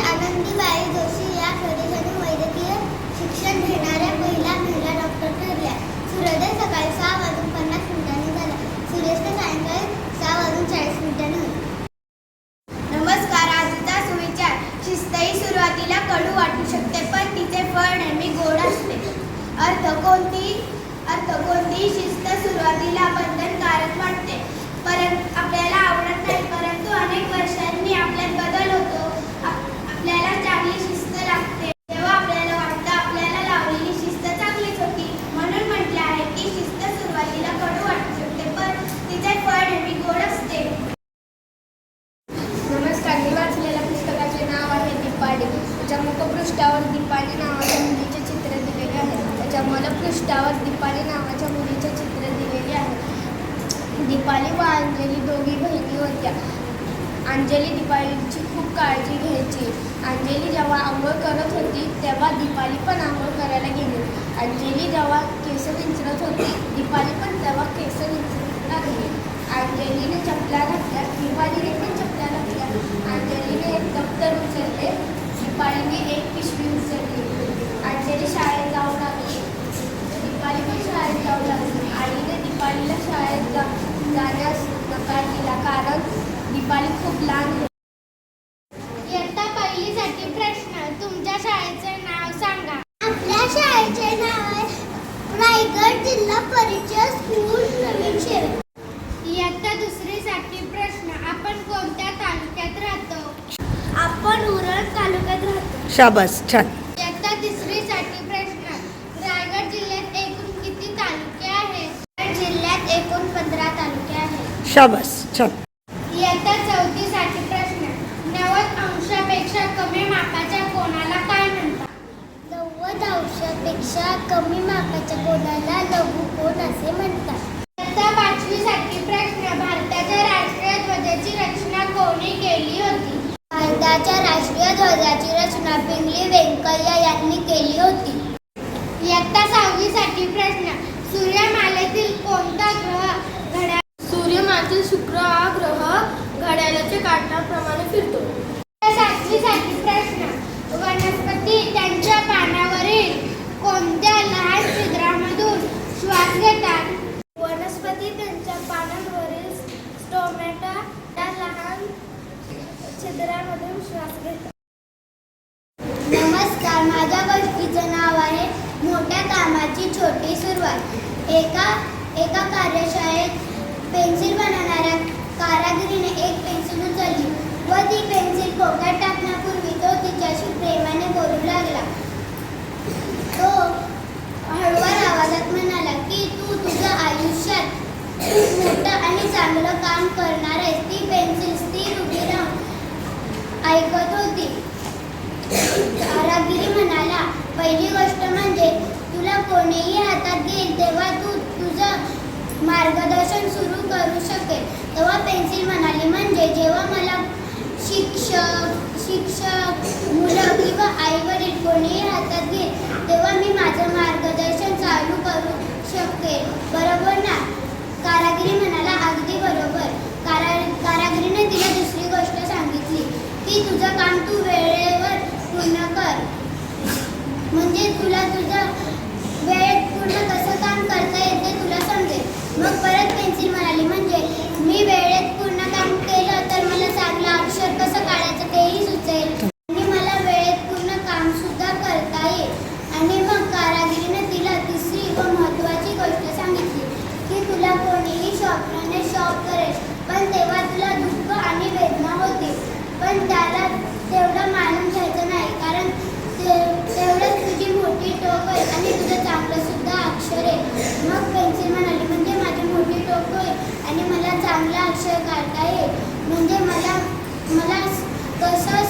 आनंदीबाई जोशी या प्रदेशातून वैद्यकीय शिक्षण घेणाऱ्या पहिल्या महिला डॉक्टर ठरल्या. सूर्योदय सकाळी 6:50 झाला. सूर्यास्त सायंकाळी 6:40 होईल. नमस्कार. आजचा सुविचार. शिस्त ही सुरुवातीला कडू वाटू शकते, पण तिचे फळ नेहमी गोड असते. अर्थ कोणतीही शिस्त सुरुवातीला बंधनकारक वाटते, परंतु आपल्याला आवडत नाही, परंतु अनेक वर्षांनी आपल्यात बदल होतो. आपल्याला चांगली शिस्त लागते तेव्हा आपल्याला वाटतं आपल्याला लावलेली शिस्त चांगलीच होती. म्हणून म्हटले आहे की शिस्त सुरुवातीला कडू वाटू शकते, पण तिचे फळ नेहमी गोड असते. नमस्कार. मी वाचलेल्या पुस्तकाचे नाव आहे दीपाली. त्याच्या मुखपृष्ठावर दीपाली नावाच्या मुलीचे चित्र दिलेले आहे. त्याच्या मलपृष्ठावर दीपाली नावाच्या मुलीचे चित्र दिलेले आहे. दीपाली व अंजली दोघी बहिणी होत्या. अंजली दीपालीची खूप काळजी घ्यायची. अंजली जेव्हा आंघोळ करत होती तेव्हा दीपाली पण आंघोळ करायला गेली. अंजली जेव्हा केस विंचरत होती, दीपाली पण तेव्हा केस विंचरू लागली. अंजलीने चपल्या घातल्या, दीपालीने पण चपल्या घातल्या. अंजलीने एक दप्तर उचलले, दीपालीने एक पिशवी उचलली. अंजली शाळेत जाऊ लागली, दीपाली पण शाळेत जाऊ लागली. आईने दीपालीला शाळेत जाण्यास नकार दिला, कारण दीपाली खूप लहान होती. इयत्ता पहिलीसाठी प्रश्न. तुमच्या शाळेचे नाव सांगा. आपल्या शाळेचे नाव आहे रायगड जिल्हा परिषद स्कूल नवीन शहर. इयत्ता दुसरीसाठी प्रश्न. आपण कोणत्या तालुक्यात राहतो? आपण उरण तालुक्यात राहतो. शाबास, छान. इयत्ता तिसरीसाठी प्रश्न. रायगड जिल्ह्यात एकूण किती तालुके आहेत? जिल्ह्यात एकूण 15 तालुके आहेत. शाबास, छान. इयत्ता चौथीसाठी प्रश्न. 90 अंशापेक्षा कमी मापाच्या कोणाला काय म्हणतात? 90 अंशापेक्षा कमी मापाच्या कोणाला लघुकोन असे म्हणतात. इयत्ता पाचवीसाठी प्रश्न. भारताच्या राष्ट्रीय ध्वजाची रचना कोणी केली होती? भारताच्या राष्ट्रीय ध्वजाची रचना पिंगली व्यंकय्या यांनी केली होती. इयत्ता सहावीसाठी प्रश्न. सूर्यमालेतील कोणता ग्रह घड्याळ? सूर्यमालेतील शुक्र हा ग्रह घड्याळाच्या काट्याप्रमाणे फिरतो. सातवीसाठी प्रश्न. वनस्पती त्यांच्या पानावरील कोणत्या लहान छिद्रामधून श्वास घेतात? वनस्पती त्यांच्या पानांवरील स्टोमॅटा या लहान छिद्रामधून श्वास घेतात. नमस्कार. माझ्या गोष्टीचं नाव आहे मोठ्या कामाची छोटी सुरुवात. एका कार्यशाळेत पेन्सिल बनवणाऱ्या कारागिरीने एक पेन्सिल उचलली व ती पेन्सिल खोक्यात टाकण्यापूर्वी तो तिच्याशी प्रेमाने बोलू लागला. तो हळूवार आवाजात म्हणाला की तू तुझ्या आयुष्यात खूप मोठं आणि चांगलं काम करणार आहेस. ती पेन्सिल स्थिर उभी राहून ऐकत होती. कारागिरी म्हणाला, पहिली गोष्ट म्हणजे तुला कोणीही हातात घेईल तेव्हा तू तुझं मार्गदर्शन सुरू करू शकेल. तेव्हा पेन्सिल म्हणाली, म्हणजे जेव्हा मला शिक्षक मुलं किंवा आई-वडील कोणीही हातात घेईल तेव्हा मी माझं मार्गदर्शन चालू करू शकेल. बरोबर ना? कारागिरी म्हणाला, अगदी बरोबर. कारागिरीने तिला दुसरी गोष्ट सांगितली की तुझं काम तू वेळेवर पूर्ण कर, म्हणजे तुला तुझं वेळेत पूर्ण कसं काम करता येते तुला समजेल. मग परत पेन्सिल म्हणाली, म्हणजे मी वेळेत पूर्ण काम केलं तर मला चांगलं अक्षर कसं काढायचं तेही सुचेल आणि मला वेळेत पूर्ण काम सुद्धा करता येईल. आणि मग कारागिरीने तिला तिसरी व महत्त्वाची गोष्ट सांगितली की तुला कोणीही शॉपने शॉप करेल, पण तेव्हा तुला दुःख आणि वेदना होतील, पण त्याला तेवढं मानून घ्यायचं नाही, कारण तेवढंच तुझी मोठी टोक होईल आणि तुझं चांगलं सुद्धा अक्षर आहे. मग पेन्सिल म्हणाली, म्हणजे माझी मोठी टोक होईल आणि मला चांगलं अक्षर काढता येईल, म्हणजे मला मला कसं